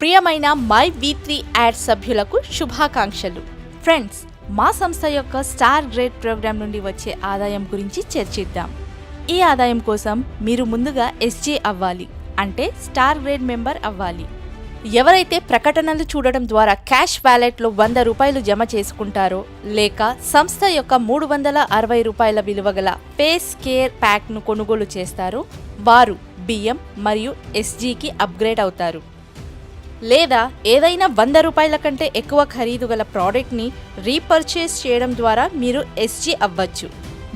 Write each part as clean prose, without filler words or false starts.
ప్రియమైన my వి3 add సభ్యులకు శుభాకాంక్షలు. ఫ్రెండ్స్, మా సంస్థ యొక్క స్టార్ గ్రేడ్ ప్రోగ్రాం నుండి వచ్చే ఆదాయం గురించి చర్చిద్దాం. ఈ ఆదాయం కోసం మీరు ముందుగా ఎస్జే అవ్వాలి, అంటే స్టార్ గ్రేడ్ మెంబర్ అవ్వాలి. ఎవరైతే ప్రకటనలు చూడడం ద్వారా క్యాష్ వ్యాలెట్లో 100 రూపాయలు జమ చేసుకుంటారో, లేక సంస్థ యొక్క 360 రూపాయల విలువ గల పేస్ కేర్ ప్యాక్ను కొనుగోలు చేస్తారో వారు బియ్యం మరియు ఎస్జీకి అప్గ్రేడ్ అవుతారు. లేదా ఏదైనా 100 రూపాయల కంటే ఎక్కువ ఖరీదు గల ప్రోడక్ట్ని రీపర్చేస్ చేయడం ద్వారా మీరు ఎస్జీ అవ్వచ్చు.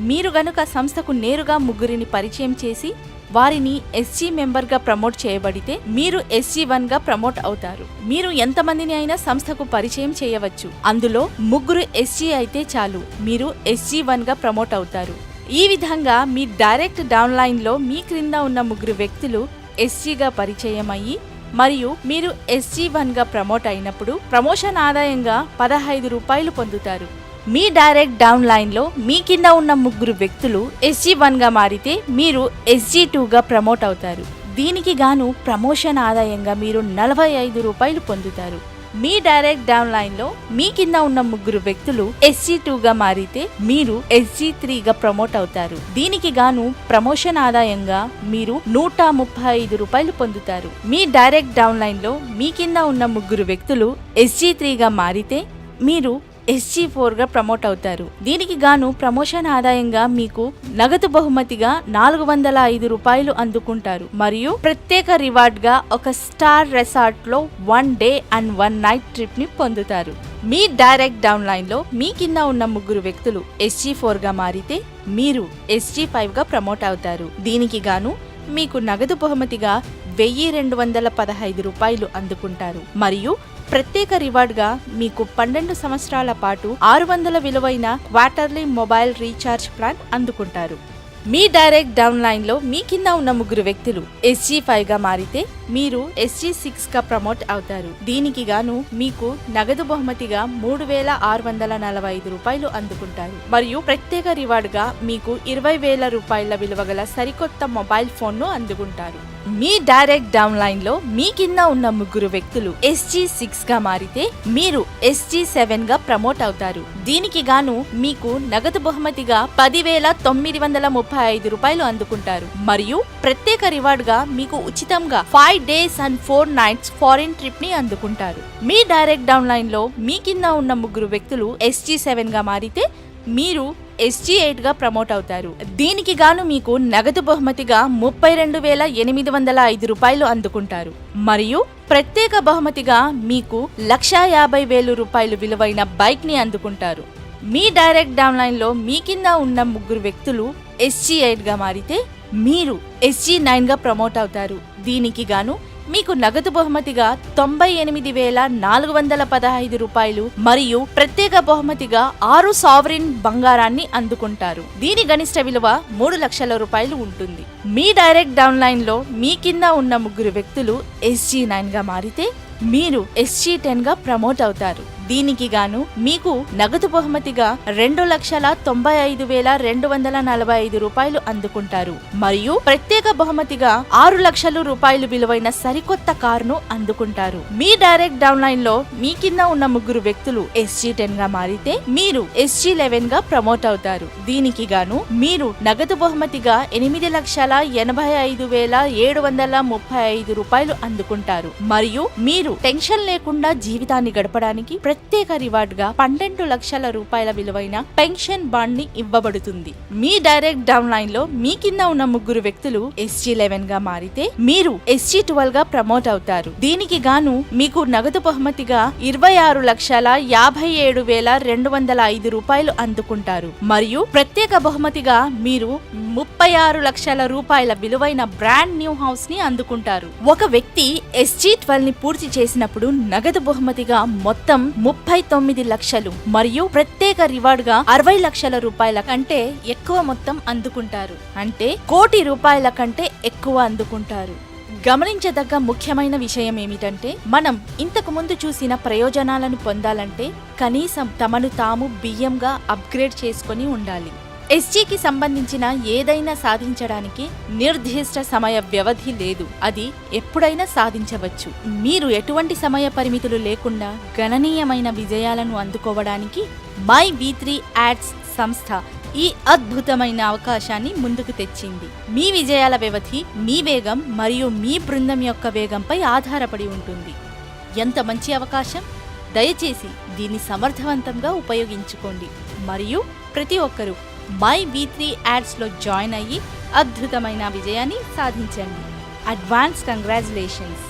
మీరు గనుక సంస్థకు నేరుగా ముగ్గురిని పరిచయం చేసి వారిని ఎస్జీ మెంబర్గా ప్రమోట్ చేయబడితే మీరు SG1గా ప్రమోట్ అవుతారు. మీరు ఎంతమందిని అయినా సంస్థకు పరిచయం చేయవచ్చు. అందులో ముగ్గురు ఎస్జీ అయితే చాలు, మీరు SG1గా ప్రమోట్ అవుతారు. ఈ విధంగా మీ డైరెక్ట్ డౌన్లైన్లో మీ క్రింద ఉన్న ముగ్గురు వ్యక్తులు ఎస్జీగా పరిచయం అయ్యి మరియు మీరు SG1గా ప్రమోట్ అయినప్పుడు ప్రమోషన్ ఆదాయంగా 15 రూపాయలు పొందుతారు. మీ డైరెక్ట్ డౌన్ లైన్లో మీ కింద ఉన్న ముగ్గురు వ్యక్తులు SG1గా మారితే మీరు SG2గా ప్రమోట్ అవుతారు. దీనికి గాను ప్రమోషన్ ఆదాయంగా మీరు 45 రూపాయలు పొందుతారు. మీ డైరెక్ట్ డౌన్ లైన్లో మీ కింద ఉన్న ముగ్గురు వ్యక్తులు SG2గా మారితే మీరు SG3గా ప్రమోట్ అవుతారు. దీనికి గాను ప్రమోషన్ ఆదాయంగా మీరు 135 రూపాయలు పొందుతారు. మీ డైరెక్ట్ డౌన్ లైన్లో మీ కింద ఉన్న ముగ్గురు వ్యక్తులు SG3గా మారితే మీరు SG4గా ప్రమోట్ అవుతారు. దీనికి గాను ప్రమోషన్ ఆదాయంగా మీకు నగదు బహుమతిగా 405 రూపాయలు అందుకుంటారు మరియు ప్రత్యేక రివార్డ్ గా ఒక స్టార్ రెసార్ట్ లో 1 డే అండ్ 1 నైట్ ట్రిప్ ని పొందుతారు. మీ డైరెక్ట్ డౌన్ లైన్ లో మీ కింద ఉన్న ముగ్గురు వ్యక్తులు SG4గా మారితే మీరు SG5గా ప్రమోట్ అవుతారు. దీనికి గాను మీకు నగదు బహుమతిగా 1215 రూపాయలు అందుకుంటారు మరియు ప్రత్యేక రివార్డ్గా మీకు 12 సంవత్సరాల పాటు 600 విలువైన క్వార్టర్లీ మొబైల్ రీఛార్జ్ ప్లాన్ అందుకుంటారు. మీ డైరెక్ట్ డౌన్ లైన్లో మీ కింద ఉన్న ముగ్గురు వ్యక్తులు SG5గా మారితే మీరు SG6గా ప్రమోట్ అవుతారు. దీనికి గాను మీకు నగదు బహుమతిగా 3645 రూపాయలు అందుకుంటారు మరియు ప్రత్యేక రివార్డ్గా మీకు 20,000 రూపాయల విలువ గల సరికొత్త మొబైల్ ఫోన్ను అందుకుంటారు. మీ డైరెక్ట్ డౌన్ లైన్లో మీ కింద ఉన్న ముగ్గురు వ్యక్తులు SG6గా మారితే మీరు SG7గా ప్రమోట్ అవుతారు. దీనికి గాను మీకు నగదు బహుమతిగా 10,935 రూపాయలు అందుకుంటారు మరియు ప్రత్యేక రివార్డ్గా మీకు ఉచితంగా 5 days and 4 nights foreign trip ని అందుకుంటారు. మీ డైరెక్ట్ డౌన్ లైన్ లో మీ కింద ఉన్న ముగ్గురు వ్యక్తులు SG7గా మారితే మీరు SG8గా ప్రమోట్ అవుతారు. దీనికి గాను మీకు నగదు బహుమతిగా 32,805 రూపాయలు అందుకుంటారు మరియు ప్రత్యేక బహుమతిగా మీకు 1,50,000 రూపాయలు విలువైన బైక్ ని అందుకుంటారు. మీ డైరెక్ట్ డౌన్ లైన్ లో మీ కింద ఉన్న ముగ్గురు వ్యక్తులు SG8గా మారితే మీరు SG9గా ప్రమోట్ అవుతారు. దీనికి గాను మీకు నగదు బహుమతిగా 98,415 రూపాయలు మరియు ప్రత్యేక బహుమతిగా 6 సావరిన్ బంగారాన్ని అందుకుంటారు. దీని గరిష్ట విలువ 3 లక్షల రూపాయలు ఉంటుంది. మీ డైరెక్ట్ డౌన్ లైన్ లో మీ కింద ఉన్న ముగ్గురు వ్యక్తులు SG9గా మారితే మీరు SG10గా ప్రమోట్ అవుతారు. దీనికి గాను మీకు నగదు బహుమతిగా 2,95,245 రూపాయలు అందుకుంటారు మరియు ప్రత్యేక బహుమతిగా 6 లక్షల రూపాయలు విలువైన సరికొత్త కారును అందుకుంటారు. మీ డైరెక్ట్ డౌన్ లైన్ లో మీ కింద ఉన్న ముగ్గురు వ్యక్తులు SG10గా మారితే మీరు SG11గా ప్రమోట్ అవుతారు. దీనికి గాను మీరు నగదు బహుమతిగా 8,55,735 రూపాయలు అందుకుంటారు మరియు మీరు టెన్షన్ లేకుండా జీవితాన్ని గడపడానికి ప్రత్యేక రివార్డ్ గా 12 లక్షల రూపాయల విలువైన పెన్షన్ బాండ్ ని ఇవ్వబడుతుంది. మీ డైరెక్ట్ డౌన్ లైన్ లో మీ కింద ఉన్న ముగ్గురు వ్యక్తులు SG11గా మారితే మీరు SG12గా ప్రమోట్ అవుతారు. దీనికి గాను మీకు నగదు బహుమతిగా 26,57,205 రూపాయలు అందుకుంటారు మరియు ప్రత్యేక బహుమతిగా మీరు 36 లక్షల రూపాయల విలువైన బ్రాండ్ న్యూ హౌస్ ని అందుకుంటారు. ఒక వ్యక్తి SG12 ని పూర్తి చేసినప్పుడు నగదు బహుమతిగా మొత్తం 39 లక్షలు మరియు ప్రత్యేక రివార్డ్ గా 60 లక్షల రూపాయల కంటే ఎక్కువ మొత్తం అందుకుంటారు. అంటే 1 కోటి రూపాయల కంటే ఎక్కువ అందుకుంటారు. గమనించదగ్గ ముఖ్యమైన విషయం ఏమిటంటే మనం ఇంతకు ముందు చూసిన ప్రయోజనాలను పొందాలంటే కనీసం తమను తాము బియ్యంగా అప్గ్రేడ్ చేసుకొని ఉండాలి. ఎస్జీకి సంబంధించిన ఏదైనా సాధించడానికి నిర్దిష్ట సమయ వ్యవధి లేదు. అది ఎప్పుడైనా సాధించవచ్చు. మీరు ఎటువంటి సమయ పరిమితులు లేకుండా గణనీయమైన విజయాలను అందుకోవడానికి మై V3 యాడ్స్ సంస్థ ఈ అద్భుతమైన అవకాశాన్ని ముందుకు తెచ్చింది. మీ విజయాల వ్యవధి మీ వేగం మరియు మీ బృందం యొక్క వేగంపై ఆధారపడి ఉంటుంది. ఎంత మంచి అవకాశం! దయచేసి దీన్ని సమర్థవంతంగా ఉపయోగించుకోండి మరియు ప్రతి ఒక్కరూ మై V3 యాడ్స్లో జాయిన్ అయ్యి అద్భుతమైన విజయాన్ని సాధించండి. Advance congratulations.